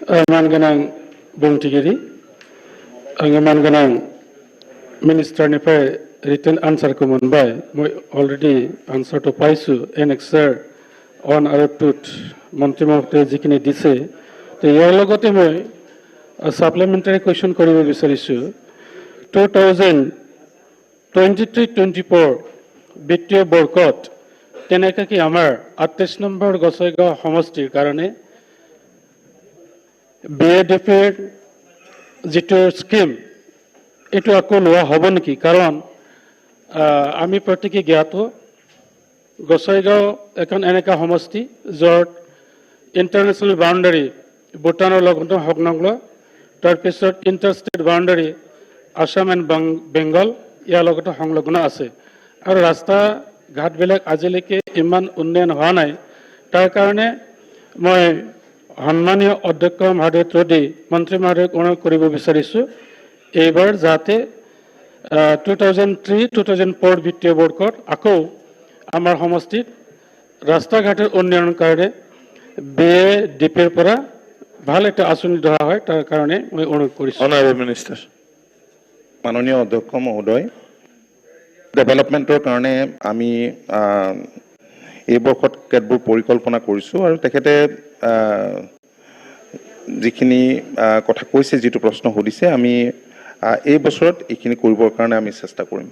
मानगोनां बुंथिगिरि आङो मानगोनां मिनिस्टारनिफ्राय रिटेन आन्सारखौ मोनबाय अलरेडि आन्सार तो पाइसु एनेक्सार 1 आरो 2 मन्त्री महोदय जिखिनि दिছে তো ইয়াৰ লগতে মই সাপ্লিমেন্টাৰি কোয়েশ্চন কৰিব বিচাৰিছো 2023-24 বিত্তীয় বৰ্ষত তেনেকৈ কি আমাৰ 28 নম্বৰ গছৈগাঁও সমষ্টিৰ কাৰণে বিএডিএফৰ যেটো স্কিম এটো আকৌ লোৱা হ'ব নেকি কাৰণ আমি প্ৰত্যেকে জ্ঞাত গছৈগাঁও এখন এনেকা সমষ্টি য'ত ইন্টাৰনেশ্যনেল বাউণ্ডাৰী ভূটানৰ লগত সংলগ্ন তাৰপিছত interstate boundary Assam and Bengal ইয়াৰ লগত সংলগ্ন আছে আৰু ৰাস্তা ঘাটবিলাক আজিলৈকে ইমান উন্নয়ন হোৱা নাই তাৰ কাৰণে মই সন্মানীয় অধ্যক্ষ মহোদয় থ্ৰুদি মন্ত্ৰী মহোদয়ক অনুৰোধ কৰিব বিচাৰিছো এইবাৰ যাতে 2003-2004 বিত্তীয় বৰ্ষত আকৌ আমাৰ সমষ্টিত ৰাস্তা ঘাটৰ উন্নয়নৰ কাৰণে বিএডিপিৰ পৰা ভাল এটা আঁচনি ধৰা হয় তাৰ কাৰণে মই অনুৰোধ কৰিছো অনাৰেবল মিনিষ্টাৰ মাননীয় অধ্যক্ষ মহোদয় ডেভেলপমেন্টৰ কাৰণে আমি এই বৰ্ষত কেতবোৰ পৰিকল্পনা কৰিছো আৰু তেখেতে যিখিনি কথা কৈছে যেটো প্ৰশ্ন সুধিছে আমি এই বছৰত এইখিনি কৰিবৰ কাৰণে আমি চেষ্টা কৰিম